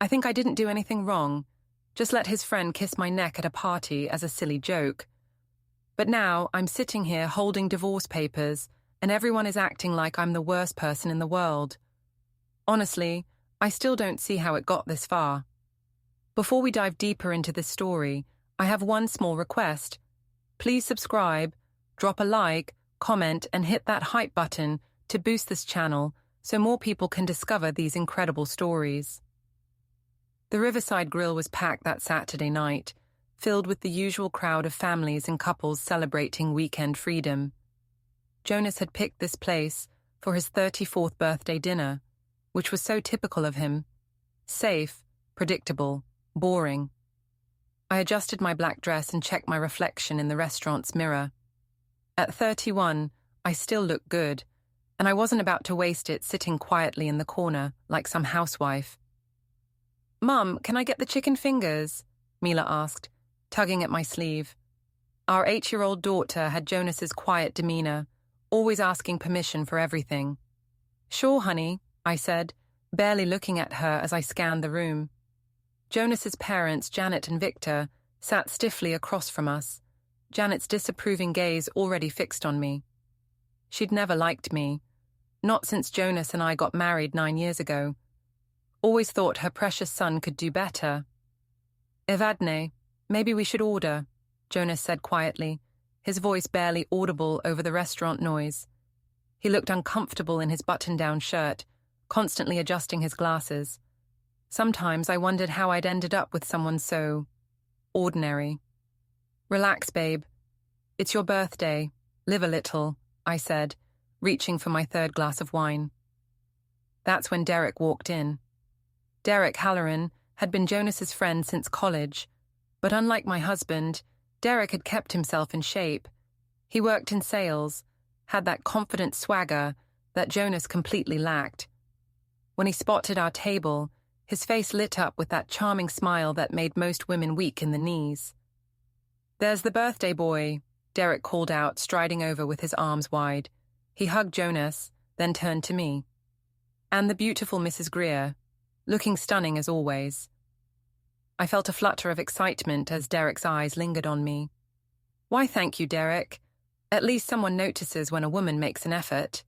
I think I didn't do anything wrong, just let his friend kiss my neck at a party as a silly joke. But now I'm sitting here holding divorce papers, and everyone is acting like I'm the worst person in the world. Honestly, I still don't see how it got this far. Before we dive deeper into this story, I have one small request. Please subscribe, drop a like, comment, and hit that hype button to boost this channel so more people can discover these incredible stories. The Riverside Grill was packed that Saturday night, filled with the usual crowd of families and couples celebrating weekend freedom. Jonas had picked this place for his 34th birthday dinner, which was so typical of him. Safe, predictable, boring. I adjusted my black dress and checked my reflection in the restaurant's mirror. At 31, I still looked good, and I wasn't about to waste it sitting quietly in the corner like some housewife. "Mum, can I get the chicken fingers?" Mila asked, tugging at my sleeve. Our 8-year-old daughter had Jonas's quiet demeanor, always asking permission for everything. "Sure, honey," I said, barely looking at her as I scanned the room. Jonas's parents, Janet and Victor, sat stiffly across from us, Janet's disapproving gaze already fixed on me. She'd never liked me, not since Jonas and I got married 9 years ago. Always thought her precious son could do better. "Evadne, maybe we should order," Jonas said quietly, his voice barely audible over the restaurant noise. He looked uncomfortable in his button-down shirt, constantly adjusting his glasses. Sometimes I wondered how I'd ended up with someone so ordinary. "Relax, babe. It's your birthday. Live a little," I said, reaching for my 3rd glass of wine. That's when Derek walked in. Derek Halloran had been Jonas's friend since college, but unlike my husband, Derek had kept himself in shape. He worked in sales, had that confident swagger that Jonas completely lacked. When he spotted our table, his face lit up with that charming smile that made most women weak in the knees. "There's the birthday boy," Derek called out, striding over with his arms wide. He hugged Jonas, then turned to me. "And the beautiful Mrs. Greer, looking stunning as always." I felt a flutter of excitement as Derek's eyes lingered on me. "Why, thank you, Derek. At least someone notices when a woman makes an effort."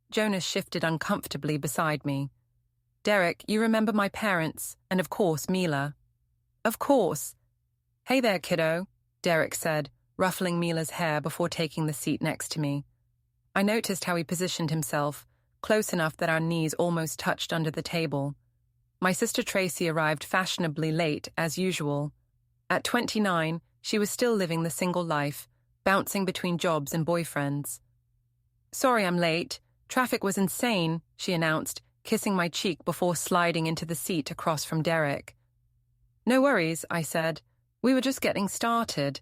Jonas shifted uncomfortably beside me. "Derek, you remember my parents, and of course Mila." "Of course." "Hey there, kiddo," Derek said, ruffling Mila's hair before taking the seat next to me. I noticed how he positioned himself, close enough that our knees almost touched under the table. My sister Tracy arrived fashionably late, as usual. At 29, she was still living the single life, bouncing between jobs and boyfriends. "Sorry I'm late. Traffic was insane," she announced, kissing my cheek before sliding into the seat across from Derek. "No worries," I said. "We were just getting started."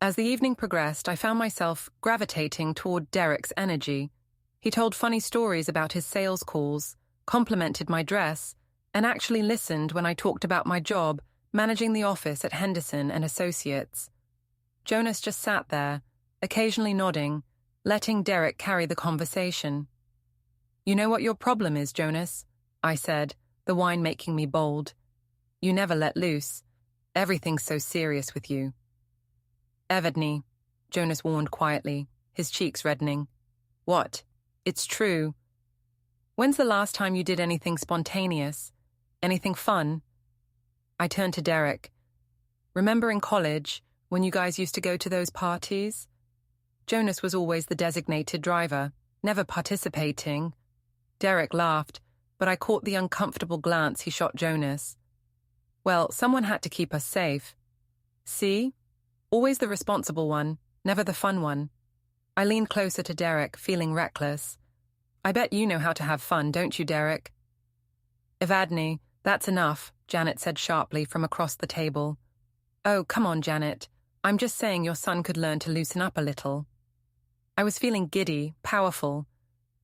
As the evening progressed, I found myself gravitating toward Derek's energy. He told funny stories about his sales calls, complimented my dress, and actually listened when I talked about my job managing the office at Henderson and Associates. Jonas just sat there, occasionally nodding, letting Derek carry the conversation. "You know what your problem is, Jonas?" I said, the wine making me bold. "You never let loose. Everything's so serious with you." "Evadne," Jonas warned quietly, his cheeks reddening. "What? It's true. When's the last time you did anything spontaneous? Anything fun?" I turned to Derek. "Remember in college, when you guys used to go to those parties?" Jonas was always the designated driver, never participating. Derek laughed, but I caught the uncomfortable glance he shot Jonas. "Well, someone had to keep us safe." "See? Always the responsible one, never the fun one." I leaned closer to Derek, feeling reckless. "I bet you know how to have fun, don't you, Derek?" "Evadne, that's enough," Janet said sharply from across the table. "Oh, come on, Janet. I'm just saying your son could learn to loosen up a little." I was feeling giddy, powerful.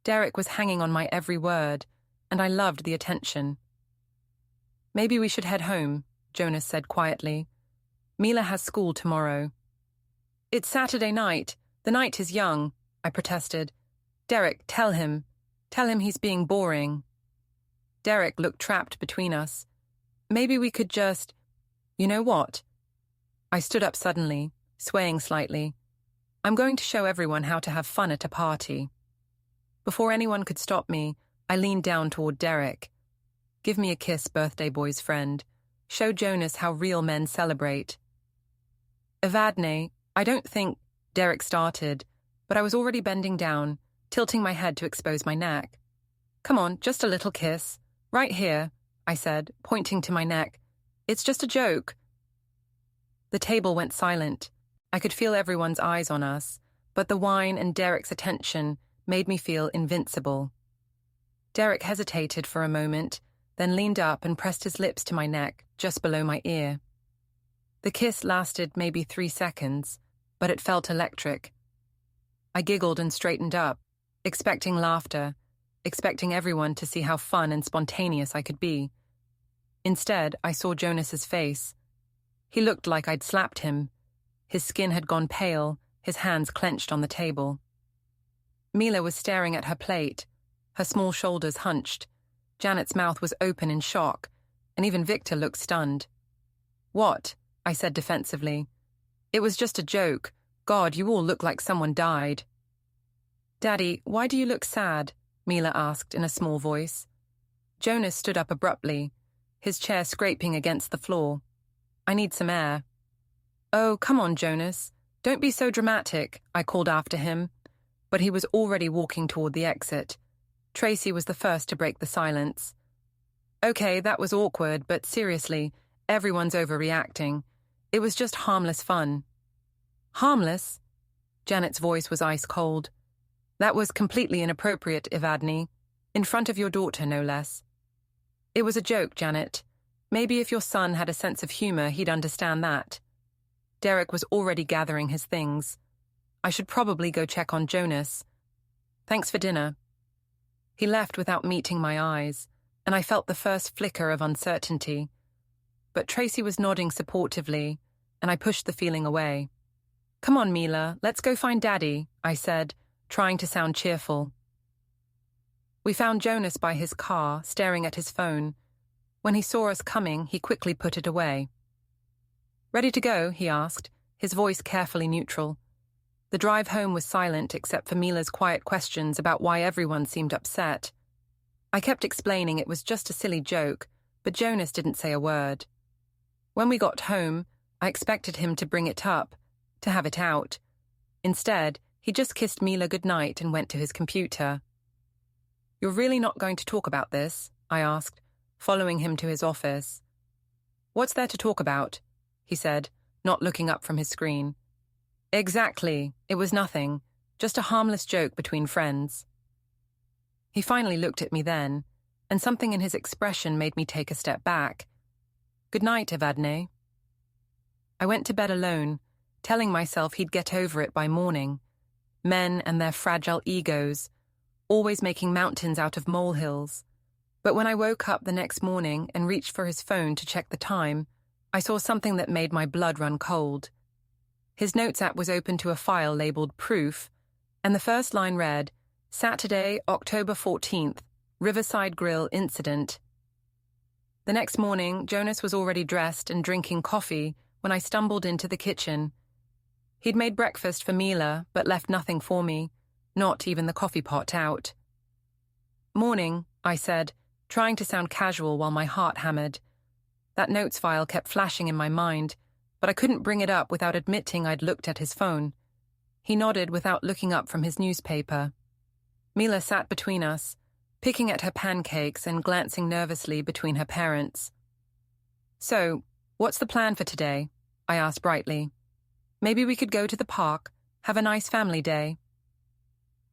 Derek was hanging on my every word, and I loved the attention. "Maybe we should head home," Jonas said quietly. "Mila has school tomorrow." "It's Saturday night. The night is young," I protested. "Derek, tell him. Tell him he's being boring." Derek looked trapped between us. Maybe we could just... You know what? I stood up suddenly, swaying slightly. I'm going to show everyone how to have fun at a party. Before anyone could stop me, I leaned down toward Derek. Give me a kiss, birthday boy's friend. Show Jonas how real men celebrate. Evadne, I don't think... Derek started, but I was already bending down, tilting my head to expose my neck. Come on, just a little kiss. Right here, I said, pointing to my neck. It's just a joke. The table went silent. I could feel everyone's eyes on us, but the wine and Derek's attention made me feel invincible. Derek hesitated for a moment, then leaned up and pressed his lips to my neck, just below my ear. The kiss lasted maybe 3 seconds, but it felt electric. I giggled and straightened up, expecting laughter, expecting everyone to see how fun and spontaneous I could be. Instead, I saw Jonas's face. He looked like I'd slapped him. His skin had gone pale, his hands clenched on the table. Mila was staring at her plate, her small shoulders hunched. Janet's mouth was open in shock, and even Victor looked stunned. What? I said defensively. It was just a joke. God, you all look like someone died. Daddy, why do you look sad? Mila asked in a small voice. Jonas stood up abruptly, his chair scraping against the floor. I need some air. Oh, come on, Jonas. Don't be so dramatic, I called after him, but he was already walking toward the exit. Tracy was the first to break the silence. Okay, that was awkward, but seriously, everyone's overreacting. It was just harmless fun. Harmless? Janet's voice was ice cold. That was completely inappropriate, Evadne. In front of your daughter, no less. It was a joke, Janet. Maybe if your son had a sense of humor, he'd understand that. Derek was already gathering his things. I should probably go check on Jonas. Thanks for dinner. He left without meeting my eyes, and I felt the first flicker of uncertainty. But Tracy was nodding supportively, and I pushed the feeling away. Come on, Mila, let's go find Daddy, I said, trying to sound cheerful. We found Jonas by his car, staring at his phone. When he saw us coming, he quickly put it away. Ready to go? He asked, his voice carefully neutral. The drive home was silent except for Mila's quiet questions about why everyone seemed upset. I kept explaining it was just a silly joke, but Jonas didn't say a word. When we got home, I expected him to bring it up, to have it out. Instead, he just kissed Mila goodnight and went to his computer. You're really not going to talk about this? I asked, following him to his office. What's there to talk about? He said, not looking up from his screen. Exactly. It was nothing. Just a harmless joke between friends. He finally looked at me then, and something in his expression made me take a step back. Good night, Evadne. I went to bed alone, telling myself he'd get over it by morning. Men and their fragile egos, always making mountains out of molehills. But when I woke up the next morning and reached for his phone to check the time, I saw something that made my blood run cold. His notes app was open to a file labeled Proof, and the first line read, Saturday, October 14th, Riverside Grill Incident. The next morning, Jonas was already dressed and drinking coffee when I stumbled into the kitchen. He'd made breakfast for Mila, but left nothing for me, not even the coffee pot out. Morning, I said, trying to sound casual while my heart hammered. That notes file kept flashing in my mind, but I couldn't bring it up without admitting I'd looked at his phone. He nodded without looking up from his newspaper. Mila sat between us, picking at her pancakes and glancing nervously between her parents. So, what's the plan for today? I asked brightly. Maybe we could go to the park, have a nice family day.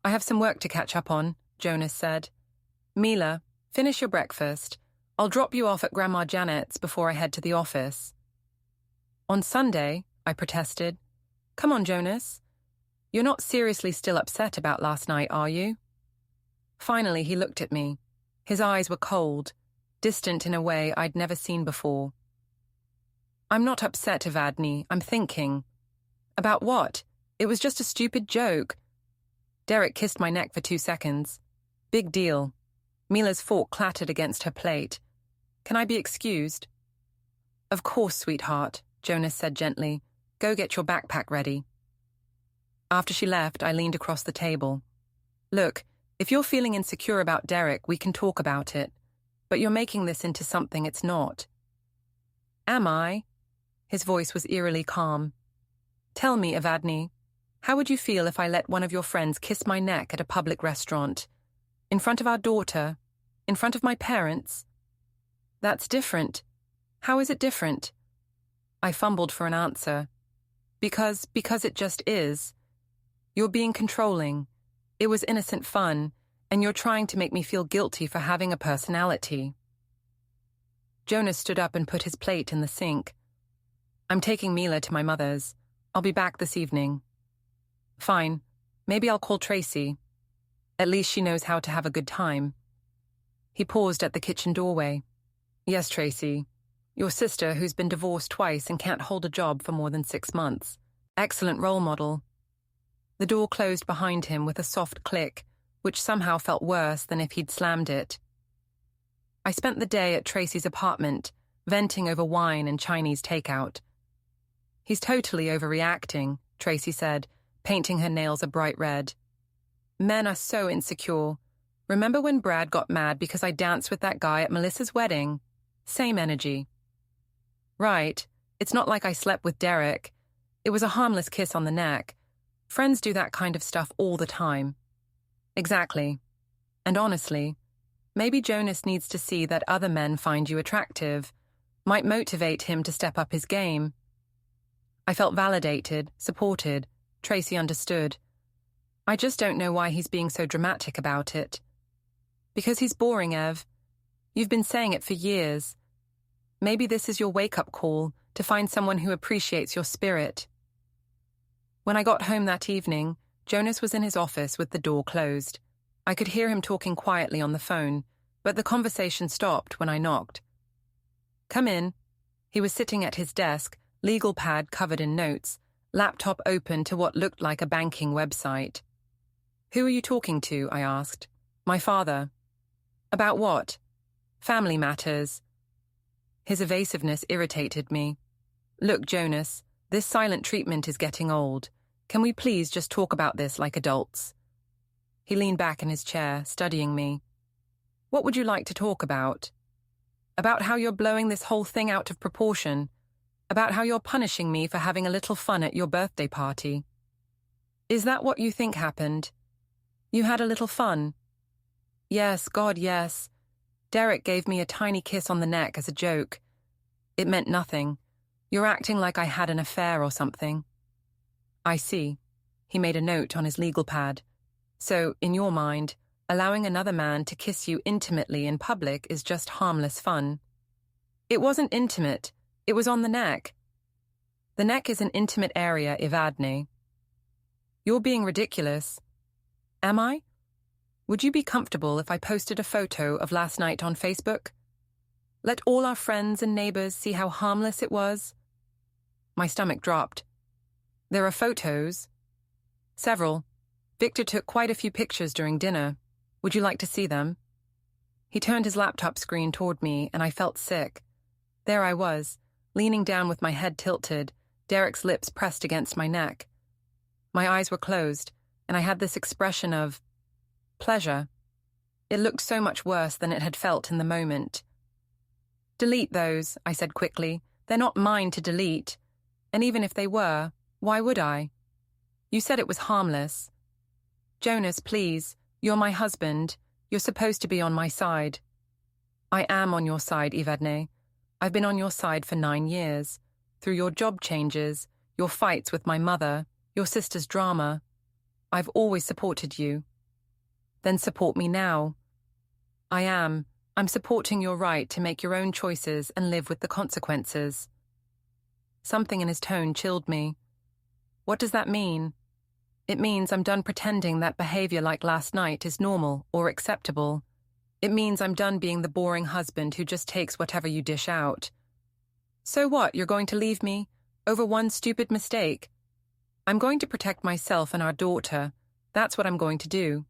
I have some work to catch up on, Jonas said. Mila, finish your breakfast. I'll drop you off at Grandma Janet's before I head to the office. On Sunday, I protested. Come on, Jonas. You're not seriously still upset about last night, are you? Finally, he looked at me. His eyes were cold, distant in a way I'd never seen before. I'm not upset, Evadne. I'm thinking. About what? It was just a stupid joke. Derek kissed my neck for 2 seconds. Big deal. Mila's fork clattered against her plate. Can I be excused? Of course, sweetheart, Jonas said gently. Go get your backpack ready. After she left, I leaned across the table. Look, if you're feeling insecure about Derek, we can talk about it. But you're making this into something it's not. Am I? His voice was eerily calm. Tell me, Evadne, how would you feel if I let one of your friends kiss my neck at a public restaurant? In front of our daughter? In front of my parents? That's different. How is it different? I fumbled for an answer. Because it just is. You're being controlling. It was innocent fun, and you're trying to make me feel guilty for having a personality. Jonas stood up and put his plate in the sink. I'm taking Mila to my mother's. I'll be back this evening. Fine. Maybe I'll call Tracy. At least she knows how to have a good time. He paused at the kitchen doorway. Yes, Tracy. Your sister, who's been divorced twice and can't hold a job for more than 6 months. Excellent role model. The door closed behind him with a soft click, which somehow felt worse than if he'd slammed it. I spent the day at Tracy's apartment, venting over wine and Chinese takeout. He's totally overreacting, Tracy said, painting her nails a bright red. Men are so insecure. Remember when Brad got mad because I danced with that guy at Melissa's wedding? Same energy. Right. It's not like I slept with Derek. It was a harmless kiss on the neck. Friends do that kind of stuff all the time. Exactly. And honestly, maybe Jonas needs to see that other men find you attractive. Might motivate him to step up his game. I felt validated, supported. Tracy understood. I just don't know why he's being so dramatic about it. Because he's boring, Ev. You've been saying it for years. Maybe this is your wake-up call to find someone who appreciates your spirit. When I got home that evening, Jonas was in his office with the door closed. I could hear him talking quietly on the phone, but the conversation stopped when I knocked. Come in. He was sitting at his desk, legal pad covered in notes, laptop open to what looked like a banking website. Who are you talking to? I asked. My father. About what? Family matters. His evasiveness irritated me. Look, Jonas, this silent treatment is getting old. Can we please just talk about this like adults? He leaned back in his chair, studying me. What would you like to talk about? About how you're blowing this whole thing out of proportion. About how you're punishing me for having a little fun at your birthday party. Is that what you think happened? You had a little fun? Yes, God, yes. Derek gave me a tiny kiss on the neck as a joke. It meant nothing. You're acting like I had an affair or something. I see. He made a note on his legal pad. So, in your mind, allowing another man to kiss you intimately in public is just harmless fun. It wasn't intimate. It was on the neck. The neck is an intimate area, Evadne. You're being ridiculous. Am I? Would you be comfortable if I posted a photo of last night on Facebook? Let all our friends and neighbors see how harmless it was? My stomach dropped. There are photos. Several. Victor took quite a few pictures during dinner. Would you like to see them? He turned his laptop screen toward me, and I felt sick. There I was, leaning down with my head tilted, Derek's lips pressed against my neck. My eyes were closed, and I had this expression of pleasure. It looked so much worse than it had felt in the moment. Delete those, I said quickly. They're not mine to delete. And even if they were, why would I? You said it was harmless. Jonas, please, you're my husband. You're supposed to be on my side. I am on your side, Evadne. I've been on your side for 9 years. Through your job changes, your fights with my mother, your sister's drama. I've always supported you. Then support me now. I am. I'm supporting your right to make your own choices and live with the consequences. Something in his tone chilled me. What does that mean? It means I'm done pretending that behavior like last night is normal or acceptable. It means I'm done being the boring husband who just takes whatever you dish out. So what, you're going to leave me? Over one stupid mistake? I'm going to protect myself and our daughter. That's what I'm going to do.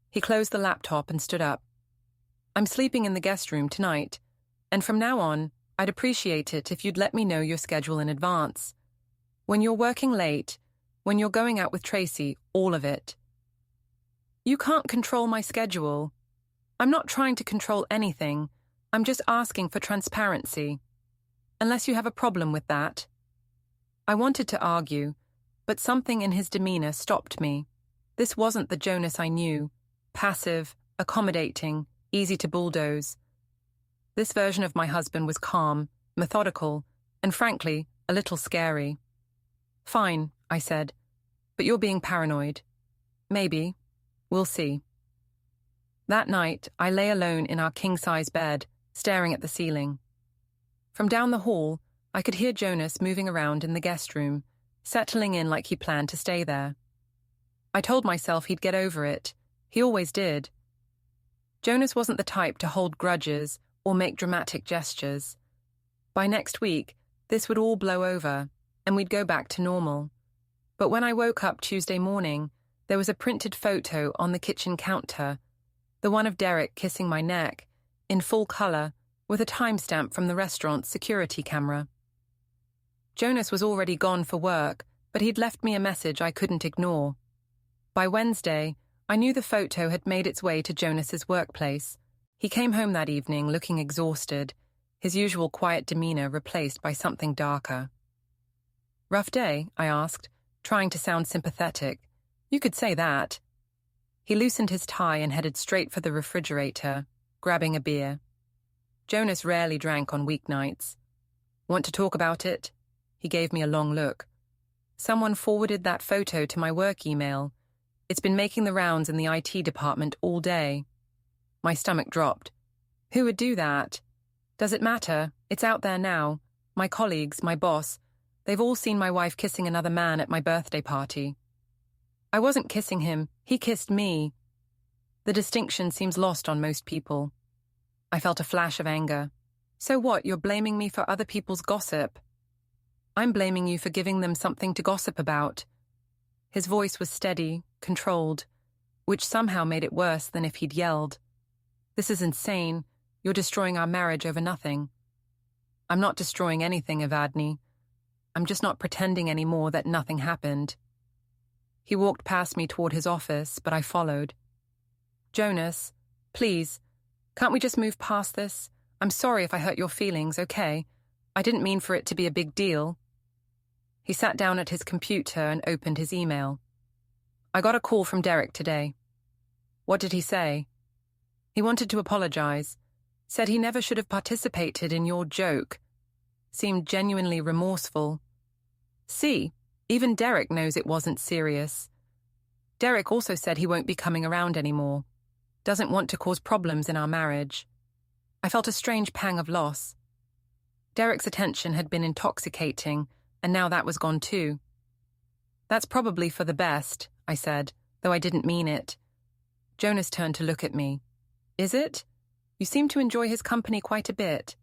He closed the laptop and stood up. I'm sleeping in the guest room tonight, and from now on, I'd appreciate it if you'd let me know your schedule in advance. When you're working late, when you're going out with Tracy, all of it. You can't control my schedule. I'm not trying to control anything. I'm just asking for transparency. Unless you have a problem with that. I wanted to argue, but something in his demeanor stopped me. This wasn't the Jonas I knew. Passive, accommodating, easy to bulldoze. This version of my husband was calm, methodical, and frankly, a little scary. Fine, I said, but you're being paranoid. Maybe. We'll see. That night, I lay alone in our king-size bed, staring at the ceiling. From down the hall, I could hear Jonas moving around in the guest room, settling in like he planned to stay there. I told myself he'd get over it. He always did. Jonas wasn't the type to hold grudges or make dramatic gestures. By next week, this would all blow over, and we'd go back to normal. But when I woke up Tuesday morning, there was a printed photo on the kitchen counter, the one of Derek kissing my neck, in full color, with a timestamp from the restaurant's security camera. Jonas was already gone for work, but he'd left me a message I couldn't ignore. By Wednesday, I knew the photo had made its way to Jonas's workplace. He came home that evening looking exhausted, his usual quiet demeanor replaced by something darker. Rough day? I asked, trying to sound sympathetic. You could say that. He loosened his tie and headed straight for the refrigerator, grabbing a beer. Jonas rarely drank on weeknights. Want to talk about it? He gave me a long look. Someone forwarded that photo to my work email. It's been making the rounds in the IT department all day. My stomach dropped. Who would do that? Does it matter? It's out there now. My colleagues, my boss, they've all seen my wife kissing another man at my birthday party. I wasn't kissing him, he kissed me. The distinction seems lost on most people. I felt a flash of anger. So what, you're blaming me for other people's gossip? I'm blaming you for giving them something to gossip about. His voice was steady, controlled, which somehow made it worse than if he'd yelled. This is insane. You're destroying our marriage over nothing. I'm not destroying anything, Evadne. I'm just not pretending anymore that nothing happened. He walked past me toward his office, but I followed. Jonas, please, can't we just move past this? I'm sorry if I hurt your feelings, okay? I didn't mean for it to be a big deal. He sat down at his computer and opened his email. I got a call from Derek today. What did he say? He wanted to apologize. Said he never should have participated in your joke. Seemed genuinely remorseful. See, even Derek knows it wasn't serious. Derek also said he won't be coming around anymore. Doesn't want to cause problems in our marriage. I felt a strange pang of loss. Derek's attention had been intoxicating, and now that was gone too. That's probably for the best, I said, though I didn't mean it. Jonas turned to look at me. Is it? You seem to enjoy his company quite a bit.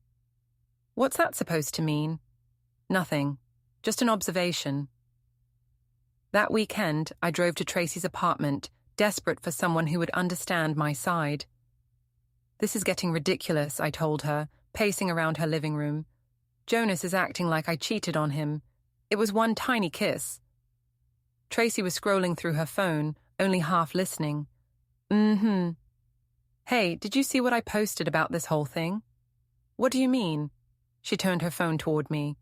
What's that supposed to mean? Nothing. Just an observation. That weekend, I drove to Tracy's apartment, desperate for someone who would understand my side. This is getting ridiculous, I told her, pacing around her living room. Jonas is acting like I cheated on him. It was one tiny kiss. Tracy was scrolling through her phone, only half listening. Hey, did you see what I posted about this whole thing? What do you mean? She turned her phone toward me.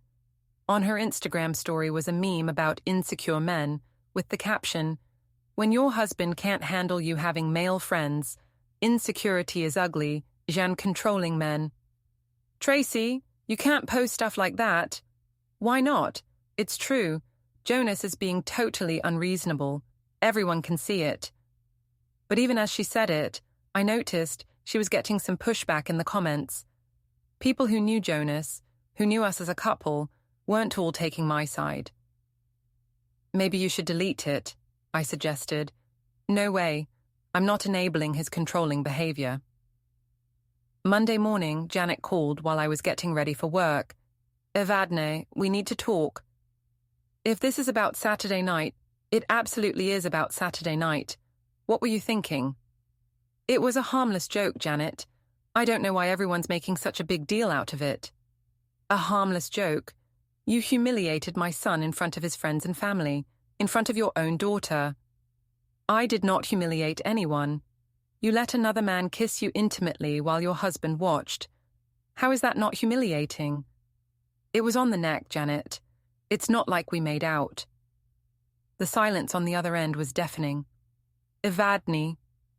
On her Instagram story was a meme about insecure men, with the caption, "When your husband can't handle you having male friends, insecurity is ugly, Jean controlling men." Tracy, you can't post stuff like that. Why not? It's true. Jonas is being totally unreasonable. Everyone can see it. But even as she said it, I noticed she was getting some pushback in the comments. People who knew Jonas, who knew us as a couple, weren't all taking my side. Maybe you should delete it, I suggested. No way. I'm not enabling his controlling behavior. Monday morning, Janet called while I was getting ready for work. Evadne, we need to talk. If this is about Saturday night, it absolutely is about Saturday night. What were you thinking? It was a harmless joke, Janet. I don't know why everyone's making such a big deal out of it. A harmless joke. You humiliated my son in front of his friends and family, in front of your own daughter. I did not humiliate anyone. You let another man kiss you intimately while your husband watched. How is that not humiliating? It was on the neck, Janet. It's not like we made out. The silence on the other end was deafening. Evadne,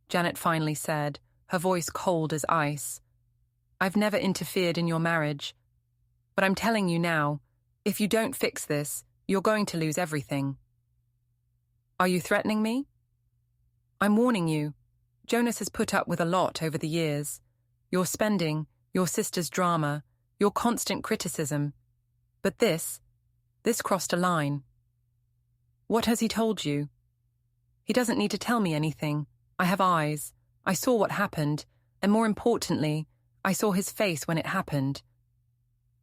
Janet finally said, her voice cold as ice. I've never interfered in your marriage. But I'm telling you now, if you don't fix this, you're going to lose everything. Are you threatening me? I'm warning you. Jonas has put up with a lot over the years. Your spending, your sister's drama, your constant criticism. But this crossed a line. What has he told you? He doesn't need to tell me anything. I have eyes. I saw what happened, and more importantly, I saw his face when it happened.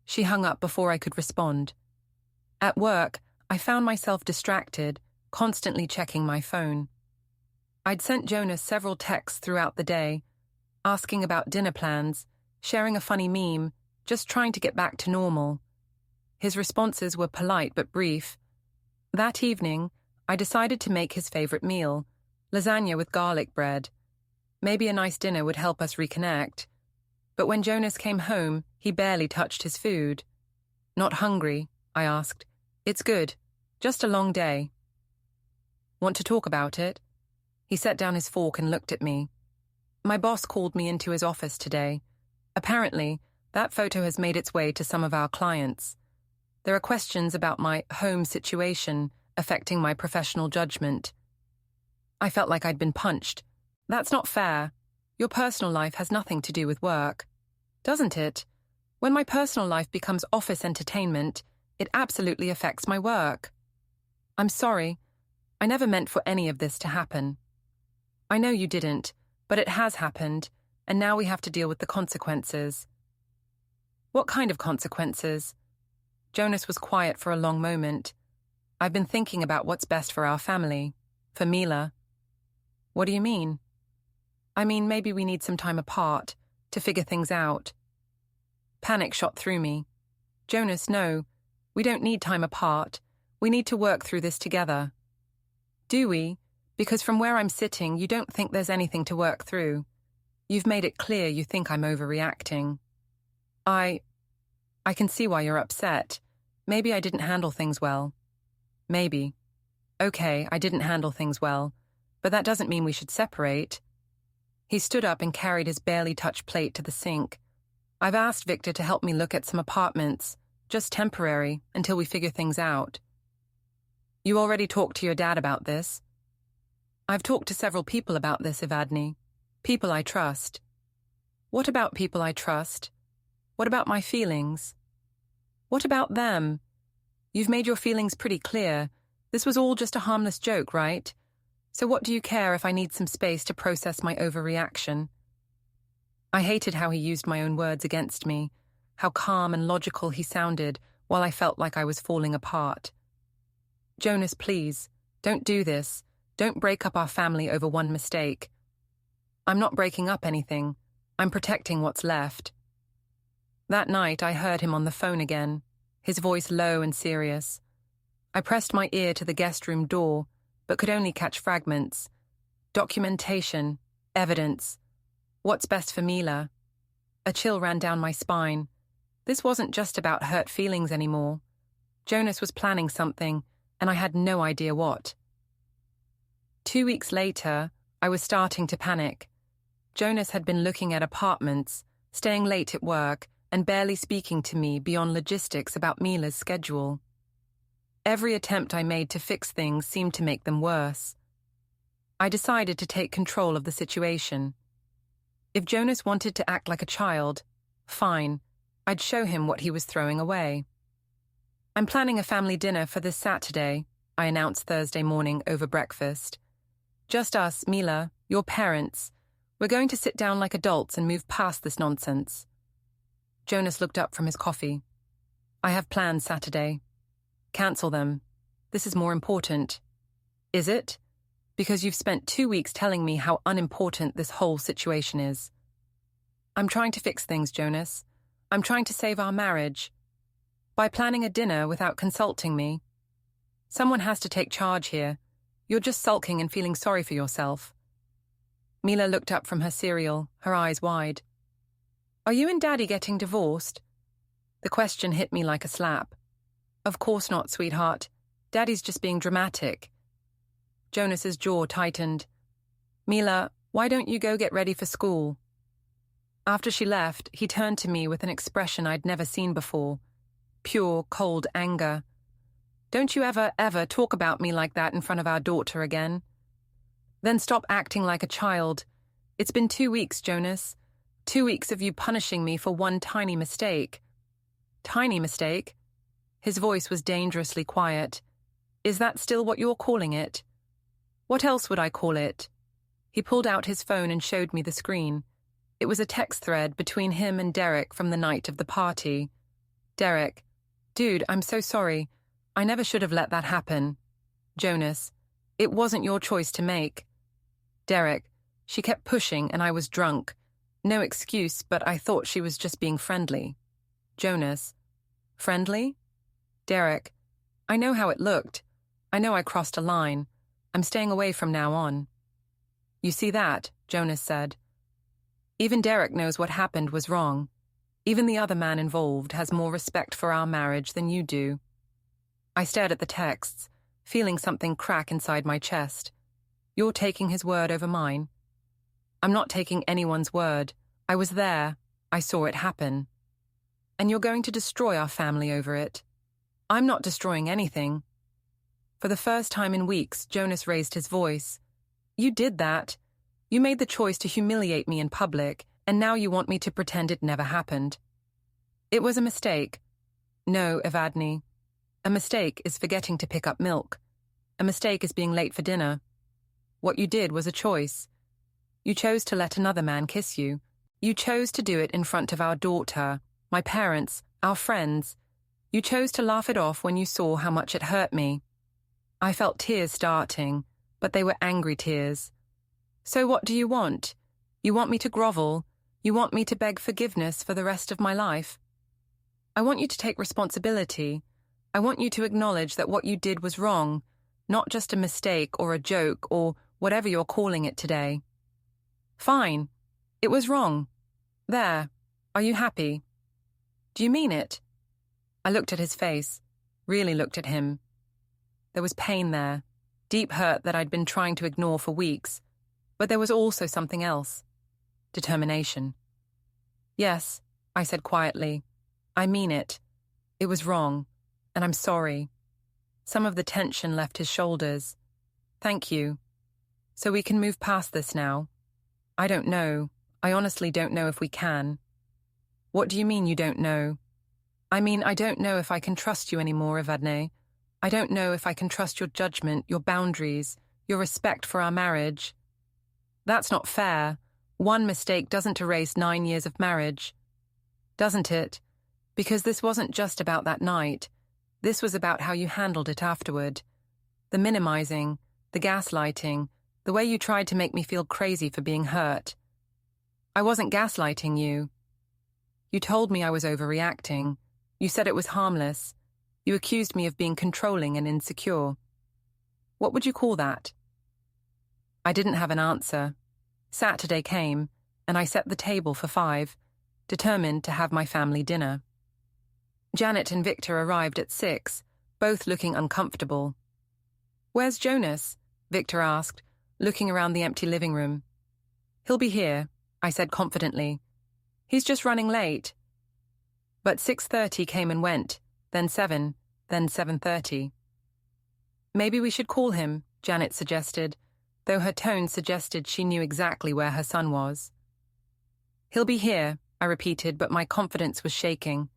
She hung up before I could respond. At work, I found myself distracted, constantly checking my phone. I'd sent Jonas several texts throughout the day, asking about dinner plans, sharing a funny meme, just trying to get back to normal. His responses were polite but brief. That evening, I decided to make his favorite meal, lasagna with garlic bread. Maybe a nice dinner would help us reconnect. But when Jonas came home, he barely touched his food. Not hungry, I asked. It's good. Just a long day. Want to talk about it? He set down his fork and looked at me. My boss called me into his office today. Apparently, that photo has made its way to some of our clients. There are questions about my home situation affecting my professional judgment. I felt like I'd been punched. That's not fair. Your personal life has nothing to do with work. Doesn't it? When my personal life becomes office entertainment, it absolutely affects my work. I'm sorry. I never meant for any of this to happen. I know you didn't, but it has happened, and now we have to deal with the consequences. What kind of consequences? Jonas was quiet for a long moment. I've been thinking about what's best for our family, for Mila. What do you mean? I mean, maybe we need some time apart to figure things out. Panic shot through me. Jonas, no, we don't need time apart. We need to work through this together. Do we? Because from where I'm sitting, you don't think there's anything to work through. You've made it clear you think I'm overreacting. I can see why you're upset. Maybe I didn't handle things well. Maybe. Okay, I didn't handle things well, but that doesn't mean we should separate. He stood up and carried his barely touched plate to the sink. I've asked Victor to help me look at some apartments, just temporary, until we figure things out. You already talked to your dad about this? I've talked to several people about this, Evadne. People I trust. What about people I trust? What about my feelings? What about them? You've made your feelings pretty clear. This was all just a harmless joke, right? So what do you care if I need some space to process my overreaction? I hated how he used my own words against me, how calm and logical he sounded while I felt like I was falling apart. Jonas, please, don't do this. Don't break up our family over one mistake. I'm not breaking up anything. I'm protecting what's left. That night, I heard him on the phone again, his voice low and serious. I pressed my ear to the guest room door, but could only catch fragments. Documentation, evidence. What's best for Mila? A chill ran down my spine. This wasn't just about hurt feelings anymore. Jonas was planning something, and I had no idea what. 2 weeks later, I was starting to panic. Jonas had been looking at apartments, staying late at work, and barely speaking to me beyond logistics about Mila's schedule. Every attempt I made to fix things seemed to make them worse. I decided to take control of the situation. If Jonas wanted to act like a child, fine, I'd show him what he was throwing away. I'm planning a family dinner for this Saturday, I announced Thursday morning over breakfast. Just us, Mila, your parents. We're going to sit down like adults and move past this nonsense. Jonas looked up from his coffee. I have plans Saturday. Cancel them. This is more important. Is it? Because you've spent 2 weeks telling me how unimportant this whole situation is. I'm trying to fix things, Jonas. I'm trying to save our marriage. By planning a dinner without consulting me. Someone has to take charge here. You're just sulking and feeling sorry for yourself. Mila looked up from her cereal, her eyes wide. Are you and Daddy getting divorced? The question hit me like a slap. Of course not, sweetheart. Daddy's just being dramatic. Jonas's jaw tightened. Mila, why don't you go get ready for school? After she left, he turned to me with an expression I'd never seen before. Pure, cold anger. Don't you ever talk about me like that in front of our daughter again? Then stop acting like a child. It's been 2 weeks, Jonas. 2 weeks of you punishing me for one tiny mistake. Tiny mistake? His voice was dangerously quiet. Is that still what you're calling it? What else would I call it? He pulled out his phone and showed me the screen. It was a text thread between him and Derek from the night of the party. Derek, dude, I'm so sorry. I never should have let that happen. Jonas, it wasn't your choice to make. Derek, she kept pushing and I was drunk. No excuse, but I thought she was just being friendly. Jonas, friendly? Derek, I know how it looked. I know I crossed a line. I'm staying away from now on. You see that, Jonas said. Even Derek knows what happened was wrong. Even the other man involved has more respect for our marriage than you do. I stared at the texts, feeling something crack inside my chest. You're taking his word over mine. I'm not taking anyone's word. I was there. I saw it happen. And you're going to destroy our family over it. I'm not destroying anything. For the first time in weeks, Jonas raised his voice. You did that. You made the choice to humiliate me in public, and now you want me to pretend it never happened. It was a mistake. No, Evadne. A mistake is forgetting to pick up milk. A mistake is being late for dinner. What you did was a choice. You chose to let another man kiss you. You chose to do it in front of our daughter, my parents, our friends. You chose to laugh it off when you saw how much it hurt me. I felt tears starting, but they were angry tears. So what do you want? You want me to grovel? You want me to beg forgiveness for the rest of my life? I want you to take responsibility. I want you to acknowledge that what you did was wrong, not just a mistake or a joke or whatever you're calling it today. Fine. It was wrong. There. Are you happy? Do you mean it? I looked at his face, really looked at him. There was pain there, deep hurt that I'd been trying to ignore for weeks. But there was also something else. Determination. Yes, I said quietly. I mean it. It was wrong, and I'm sorry. Some of the tension left his shoulders. Thank you. So we can move past this now? I don't know. I honestly don't know if we can. What do you mean you don't know? I mean, I don't know if I can trust you anymore, Evadne. I don't know if I can trust your judgment, your boundaries, your respect for our marriage. That's not fair. One mistake doesn't erase 9 years of marriage. Doesn't it? Because this wasn't just about that night. This was about how you handled it afterward. The minimizing, the gaslighting, the way you tried to make me feel crazy for being hurt. I wasn't gaslighting you. You told me I was overreacting. You said it was harmless. You accused me of being controlling and insecure. What would you call that? I didn't have an answer. Saturday came, and I set the table for 5, determined to have my family dinner. Janet and Victor arrived at 6, both looking uncomfortable. Where's Jonas? Victor asked, looking around the empty living room. He'll be here, I said confidently. He's just running late. But 6:30 came and went, then 7, then 7:30. Maybe we should call him, Janet suggested, though her tone suggested she knew exactly where her son was. He'll be here, I repeated, but my confidence was shaking.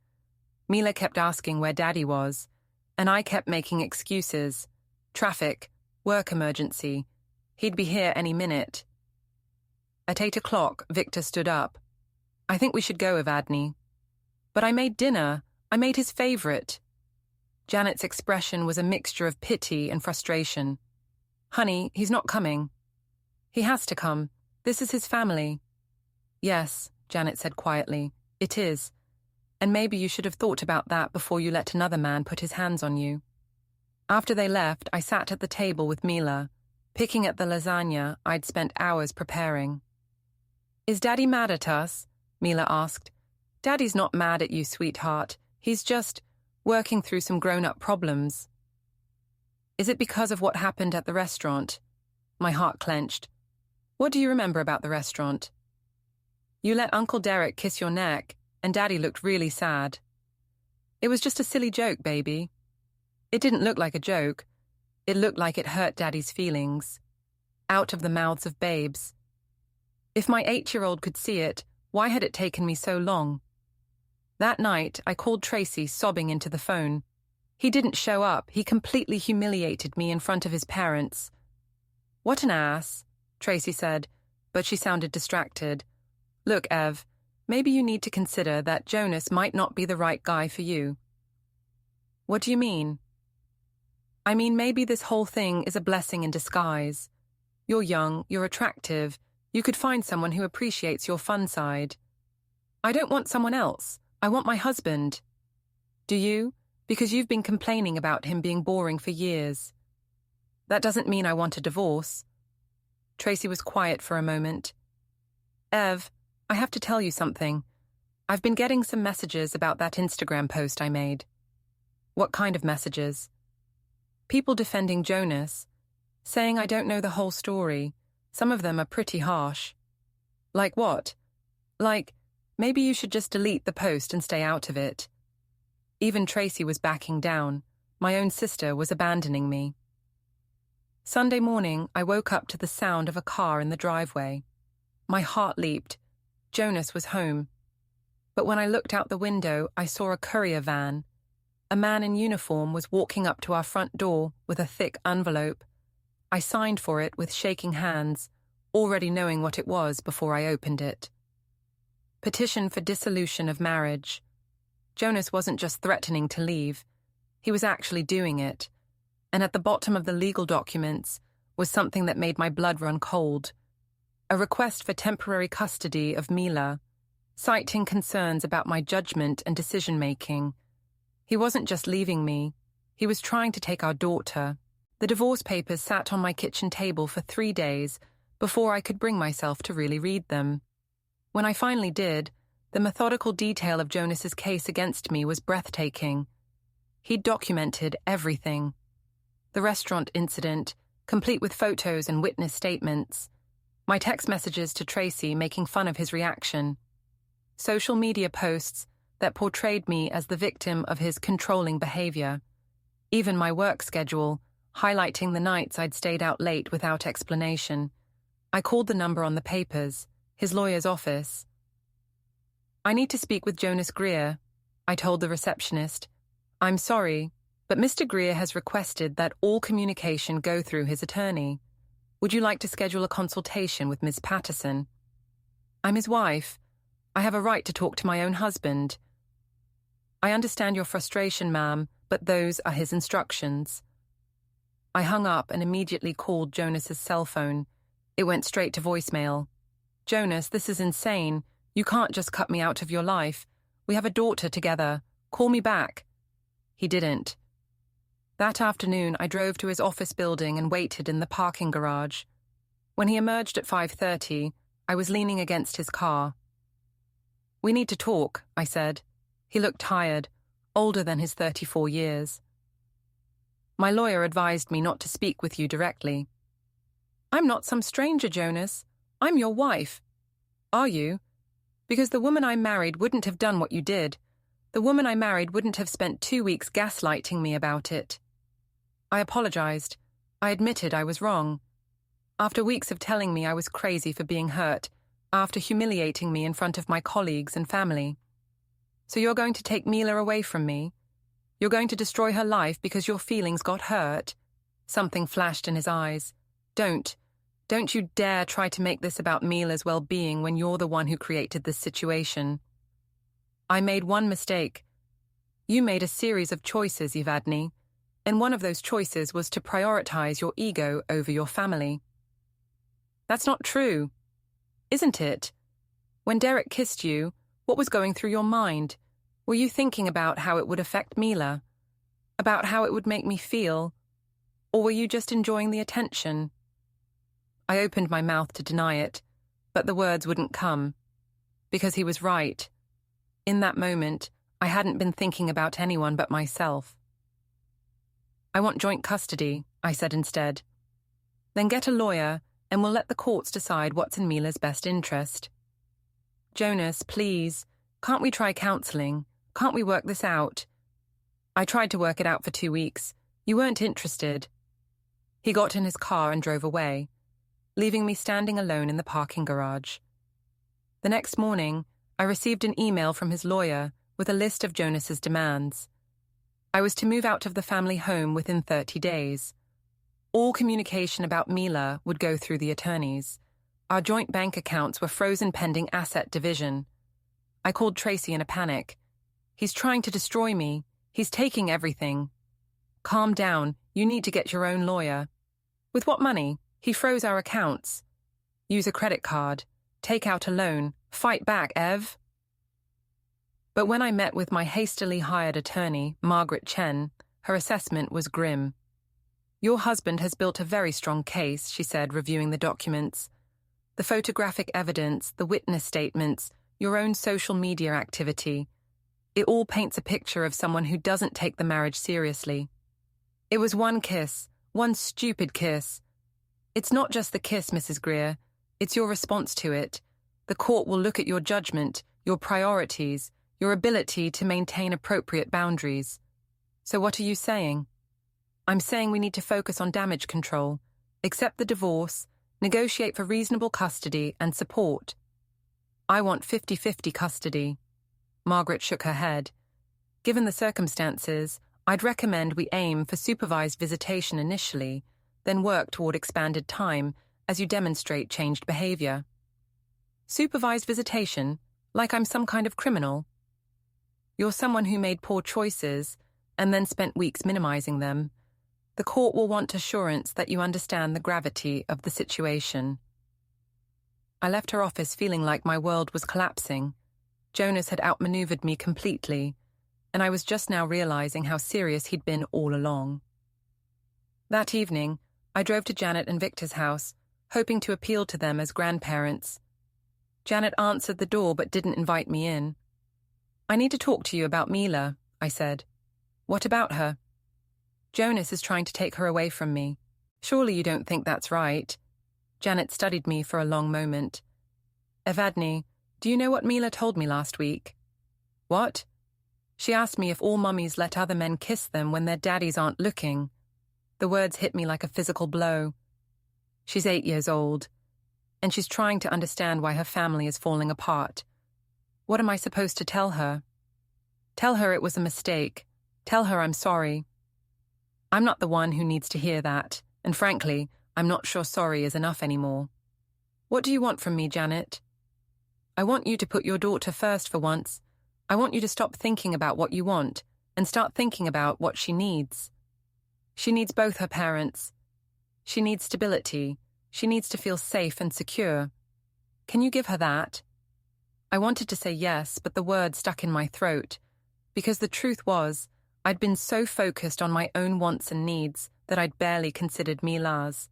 Mila kept asking where Daddy was, and I kept making excuses. Traffic, work emergency. He'd be here any minute. At 8 o'clock, Victor stood up. I think we should go, Evadne. But I made dinner. I made his favorite. Janet's expression was a mixture of pity and frustration. Honey, he's not coming. He has to come. This is his family. Yes, Janet said quietly. It is. And maybe you should have thought about that before you let another man put his hands on you. After they left, I sat at the table with Mila, picking at the lasagna I'd spent hours preparing. Is Daddy mad at us? Mila asked. Daddy's not mad at you, sweetheart. He's just working through some grown-up problems. Is it because of what happened at the restaurant? My heart clenched. What do you remember about the restaurant? You let Uncle Derek kiss your neck, and Daddy looked really sad. It was just a silly joke, baby. It didn't look like a joke. It looked like it hurt Daddy's feelings. Out of the mouths of babes. If my 8-year-old could see it, why had it taken me so long? That night, I called Tracy, sobbing into the phone. He didn't show up. He completely humiliated me in front of his parents. What an ass, Tracy said, but she sounded distracted. Look, Ev, maybe you need to consider that Jonas might not be the right guy for you. What do you mean? I mean, maybe this whole thing is a blessing in disguise. You're young, you're attractive, you could find someone who appreciates your fun side. I don't want someone else. I want my husband. Do you? Because you've been complaining about him being boring for years. That doesn't mean I want a divorce. Tracy was quiet for a moment. Ev, I have to tell you something. I've been getting some messages about that Instagram post I made. What kind of messages? People defending Jonas, saying I don't know the whole story. Some of them are pretty harsh. Like what? Like, maybe you should just delete the post and stay out of it. Even Tracy was backing down. My own sister was abandoning me. Sunday morning, I woke up to the sound of a car in the driveway. My heart leaped. Jonas was home. But when I looked out the window, I saw a courier van. A man in uniform was walking up to our front door with a thick envelope. I signed for it with shaking hands, already knowing what it was before I opened it. Petition for dissolution of marriage. Jonas wasn't just threatening to leave. He was actually doing it. And at the bottom of the legal documents was something that made my blood run cold. A request for temporary custody of Mila, citing concerns about my judgment and decision-making. He wasn't just leaving me. He was trying to take our daughter. The divorce papers sat on my kitchen table for 3 days before I could bring myself to really read them. When I finally did, the methodical detail of Jonas's case against me was breathtaking. He'd documented everything. The restaurant incident, complete with photos and witness statements. My text messages to Tracy making fun of his reaction. Social media posts that portrayed me as the victim of his controlling behavior. Even my work schedule, highlighting the nights I'd stayed out late without explanation. I called the number on the papers, his lawyer's office. I need to speak with Jonas Greer, I told the receptionist. I'm sorry, but Mr. Greer has requested that all communication go through his attorney. Would you like to schedule a consultation with Ms. Patterson? I'm his wife. I have a right to talk to my own husband. I understand your frustration, ma'am, but those are his instructions. I hung up and immediately called Jonas's cell phone. It went straight to voicemail. Jonas, this is insane. You can't just cut me out of your life. We have a daughter together. Call me back. He didn't. That afternoon, I drove to his office building and waited in the parking garage. When he emerged at 5:30, I was leaning against his car. We need to talk, I said. He looked tired, older than his 34 years. My lawyer advised me not to speak with you directly. I'm not some stranger, Jonas. I'm your wife. Are you? Because the woman I married wouldn't have done what you did. The woman I married wouldn't have spent 2 weeks gaslighting me about it. I apologized. I admitted I was wrong. After weeks of telling me I was crazy for being hurt, after humiliating me in front of my colleagues and family. So you're going to take Mila away from me? You're going to destroy her life because your feelings got hurt? Something flashed in his eyes. Don't you dare try to make this about Mila's well-being when you're the one who created this situation. I made one mistake. You made a series of choices, Evadne, and one of those choices was to prioritize your ego over your family. That's not true, isn't it? When Derek kissed you, what was going through your mind? Were you thinking about how it would affect Mila? About how it would make me feel? Or were you just enjoying the attention? I opened my mouth to deny it, but the words wouldn't come. Because he was right. In that moment, I hadn't been thinking about anyone but myself. I want joint custody, I said instead. Then get a lawyer, and we'll let the courts decide what's in Mila's best interest. Jonas, please, can't we try counseling? Can't we work this out? I tried to work it out for 2 weeks. You weren't interested. He got in his car and drove away, leaving me standing alone in the parking garage. The next morning, I received an email from his lawyer with a list of Jonas's demands. I was to move out of the family home within 30 days. All communication about Mila would go through the attorneys. Our joint bank accounts were frozen pending asset division. I called Tracy in a panic. He's trying to destroy me. He's taking everything. Calm down. You need to get your own lawyer. With what money? He froze our accounts. Use a credit card. Take out a loan. Fight back, Ev. But when I met with my hastily hired attorney, Margaret Chen, her assessment was grim. Your husband has built a very strong case, she said, reviewing the documents. The photographic evidence, the witness statements, your own social media activity. It all paints a picture of someone who doesn't take the marriage seriously. It was one kiss, one stupid kiss. It's not just the kiss, Mrs. Greer. It's your response to it. The court will look at your judgment, your priorities, your ability to maintain appropriate boundaries. So what are you saying? I'm saying we need to focus on damage control, accept the divorce, negotiate for reasonable custody and support. I want 50-50 custody. Margaret shook her head. Given the circumstances, I'd recommend we aim for supervised visitation initially, then work toward expanded time as you demonstrate changed behavior. Supervised visitation, like I'm some kind of criminal. You're someone who made poor choices and then spent weeks minimizing them. The court will want assurance that you understand the gravity of the situation. I left her office feeling like my world was collapsing. Jonas had outmaneuvered me completely, and I was just now realizing how serious he'd been all along. That evening, I drove to Janet and Victor's house, hoping to appeal to them as grandparents. Janet answered the door but didn't invite me in. I need to talk to you about Mila, I said. What about her? Jonas is trying to take her away from me. Surely you don't think that's right. Janet studied me for a long moment. Evadne, do you know what Mila told me last week? What? She asked me if all mummies let other men kiss them when their daddies aren't looking. The words hit me like a physical blow. She's 8 years old, and she's trying to understand why her family is falling apart. What am I supposed to tell her? Tell her it was a mistake. Tell her I'm sorry. I'm not the one who needs to hear that, and frankly, I'm not sure sorry is enough anymore. What do you want from me, Janet? I want you to put your daughter first for once. I want you to stop thinking about what you want and start thinking about what she needs. She needs both her parents. She needs stability. She needs to feel safe and secure. Can you give her that? I wanted to say yes, but the word stuck in my throat, because the truth was, I'd been so focused on my own wants and needs that I'd barely considered Mila's.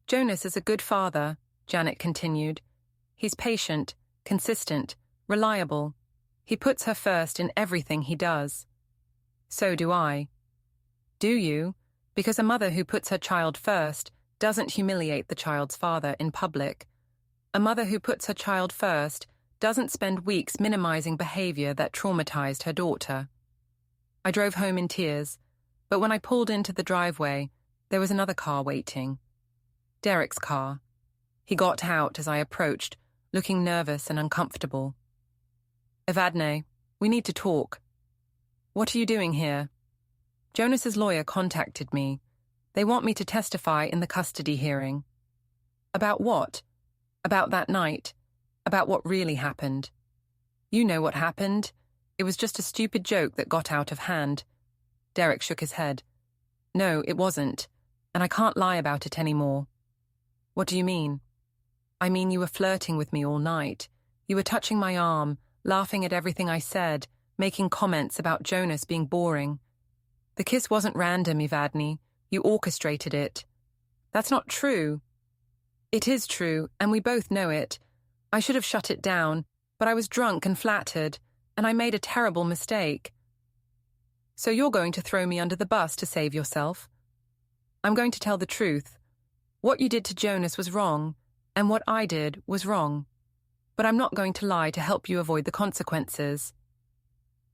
Jonas is a good father, Janet continued. He's patient, consistent, reliable. He puts her first in everything he does. So do I. Do you? Because a mother who puts her child first doesn't humiliate the child's father in public. A mother who puts her child first doesn't spend weeks minimizing behavior that traumatized her daughter. I drove home in tears, but when I pulled into the driveway, there was another car waiting. Derek's car. He got out as I approached, looking nervous and uncomfortable. Evadne, we need to talk. What are you doing here? Jonas's lawyer contacted me. They want me to testify in the custody hearing. About what? About that night. About what really happened. You know what happened. It was just a stupid joke that got out of hand. Derek shook his head. No, it wasn't, and I can't lie about it anymore. What do you mean? I mean you were flirting with me all night. You were touching my arm, laughing at everything I said, making comments about Jonas being boring. The kiss wasn't random, Evadne. You orchestrated it. That's not true. It is true, and we both know it. I should have shut it down, but I was drunk and flattered, and I made a terrible mistake. So you're going to throw me under the bus to save yourself? I'm going to tell the truth. What you did to Jonas was wrong, and what I did was wrong. But I'm not going to lie to help you avoid the consequences.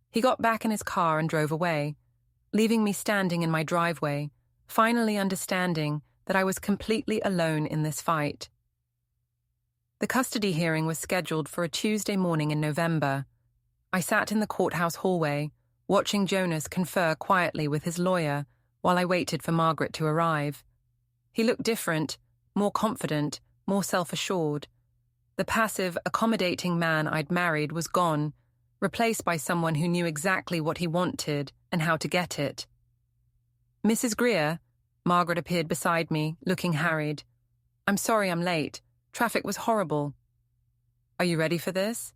He got back in his car and drove away, leaving me standing in my driveway, finally understanding that I was completely alone in this fight. The custody hearing was scheduled for a Tuesday morning in November. I sat in the courthouse hallway, watching Jonas confer quietly with his lawyer while I waited for Margaret to arrive. He looked different, more confident, more self-assured. The passive, accommodating man I'd married was gone, replaced by someone who knew exactly what he wanted and how to get it. Mrs. Greer, Margaret appeared beside me, looking harried. I'm sorry I'm late. Traffic was horrible. Are you ready for this?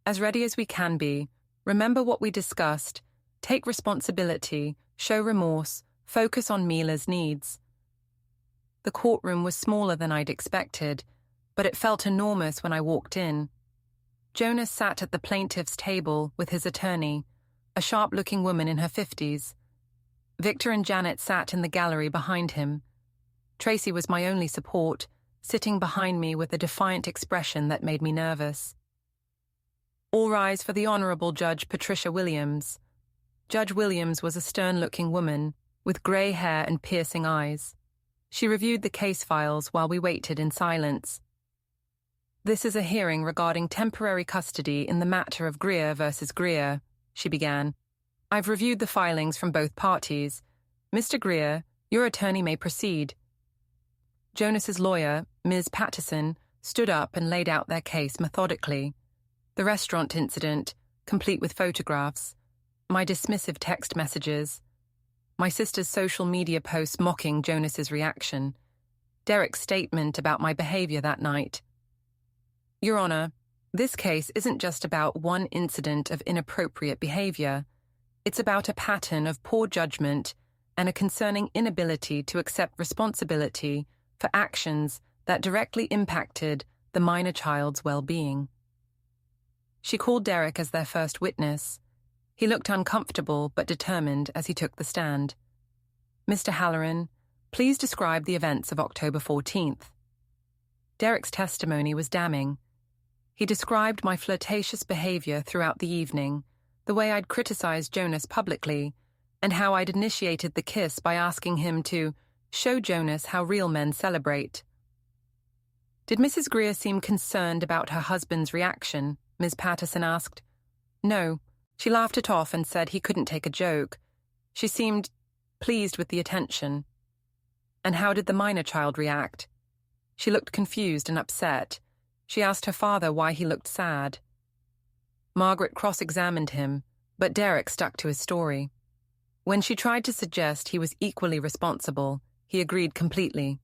As ready as we can be. Remember what we discussed. Take responsibility, show remorse, focus on Mila's needs. The courtroom was smaller than I'd expected, but it felt enormous when I walked in. Jonas sat at the plaintiff's table with his attorney, a sharp-looking woman in her 50s. Victor and Janet sat in the gallery behind him. Tracy was my only support, sitting behind me with a defiant expression that made me nervous. All rise for the Honourable Judge Patricia Williams. Judge Williams was a stern-looking woman with grey hair and piercing eyes. She reviewed the case files while we waited in silence. This is a hearing regarding temporary custody in the matter of Greer versus Greer, she began. I've reviewed the filings from both parties. Mr. Greer, your attorney may proceed. Jonas's lawyer, Ms. Patterson, stood up and laid out their case methodically. The restaurant incident, complete with photographs, my dismissive text messages, my sister's social media posts mocking Jonas's reaction, Derek's statement about my behavior that night. Your Honor, this case isn't just about one incident of inappropriate behavior. It's about a pattern of poor judgment and a concerning inability to accept responsibility for actions that directly impacted the minor child's well-being. She called Derek as their first witness. He looked uncomfortable but determined as he took the stand. Mr. Halloran, please describe the events of October 14th. Derek's testimony was damning. He described my flirtatious behavior throughout the evening, the way I'd criticized Jonas publicly, and how I'd initiated the kiss by asking him to show Jonas how real men celebrate. Did Mrs. Greer seem concerned about her husband's reaction? Ms. Patterson asked. No, she laughed it off and said he couldn't take a joke. She seemed pleased with the attention. And how did the minor child react? She looked confused and upset. She asked her father why he looked sad. Margaret cross-examined him, but Derek stuck to his story. When she tried to suggest he was equally responsible, he agreed completely.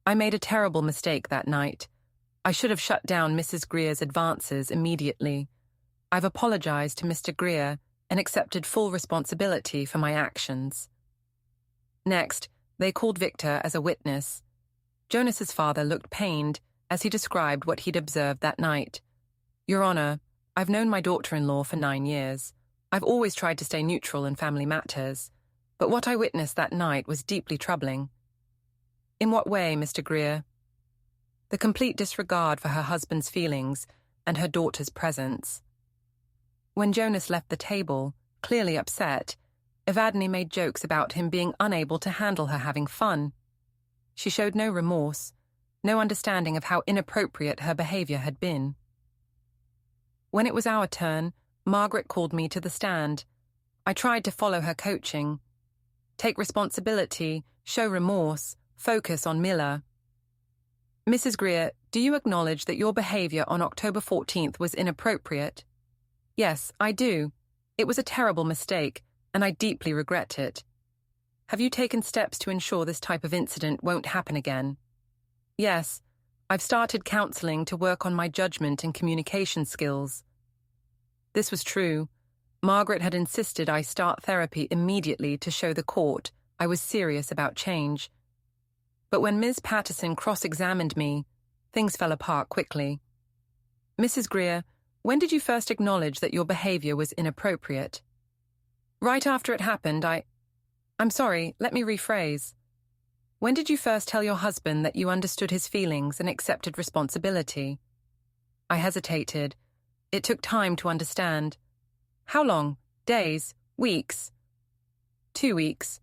I made a terrible mistake that night. I should have shut down Mrs. Greer's advances immediately. I've apologized to Mr. Greer and accepted full responsibility for my actions. Next, they called Victor as a witness. Jonas's father looked pained as he described what he'd observed that night. Your Honor, I've known my daughter-in-law for 9 years. I've always tried to stay neutral in family matters, but what I witnessed that night was deeply troubling. In what way, Mr. Greer? The complete disregard for her husband's feelings and her daughter's presence. When Jonas left the table, clearly upset, Evadne made jokes about him being unable to handle her having fun. She showed no remorse, no understanding of how inappropriate her behavior had been. When it was our turn, Margaret called me to the stand. I tried to follow her coaching. Take responsibility, show remorse, focus on Mila. Mrs. Greer, do you acknowledge that your behavior on October 14th was inappropriate? Yes, I do. It was a terrible mistake, and I deeply regret it. Have you taken steps to ensure this type of incident won't happen again? Yes, I've started counseling to work on my judgment and communication skills. This was true. Margaret had insisted I start therapy immediately to show the court I was serious about change. But when Ms. Patterson cross-examined me, things fell apart quickly. Mrs. Greer, when did you first acknowledge that your behavior was inappropriate? Right after it happened, I'm sorry, let me rephrase. When did you first tell your husband that you understood his feelings and accepted responsibility? I hesitated. It took time to understand. How long? Days? Weeks? 2 weeks.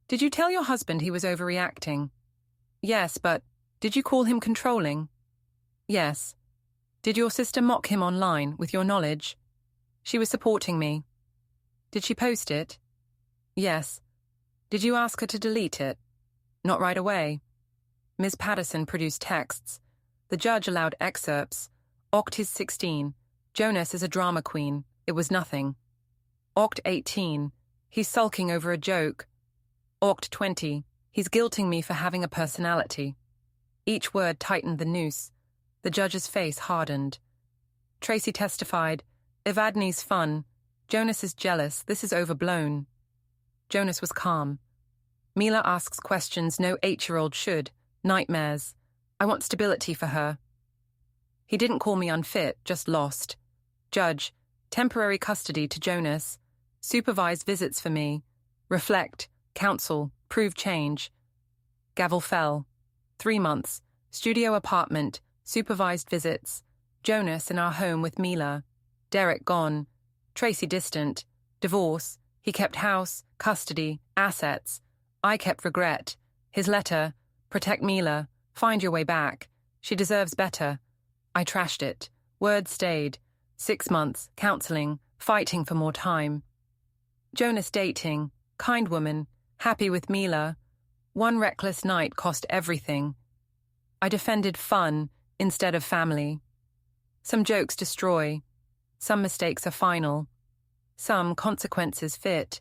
Did you tell your husband he was overreacting? Yes, but did you call him controlling? Yes. Did your sister mock him online with your knowledge? She was supporting me. Did she post it? Yes. Did you ask her to delete it? Not right away. Ms. Patterson produced texts. The judge allowed excerpts. Oct is 16. Jonas is a drama queen. It was nothing. Oct 18. He's sulking over a joke. Oct 20. He's guilting me for having a personality. Each word tightened the noose. The judge's face hardened. Tracy testified, Evadne's fun. Jonas is jealous. This is overblown. Jonas was calm. Mila asks questions no 8-year-old should. Nightmares. I want stability for her. He didn't call me unfit, just lost. Judge, temporary custody to Jonas. Supervised visits for me. Reflect, counsel, prove change. Gavel fell. 3 months. Studio apartment. Supervised visits. Jonas in our home with Mila. Derek gone. Tracy distant. Divorce. He kept house, custody, assets. I kept regret. His letter. Protect Mila. Find your way back. She deserves better. I trashed it. Words stayed. 6 months. Counseling. Fighting for more time. Jonas dating. Kind woman. Happy with Mila. One reckless night cost everything. I defended fun instead of family. Some jokes destroy. Some mistakes are final. Some consequences fit.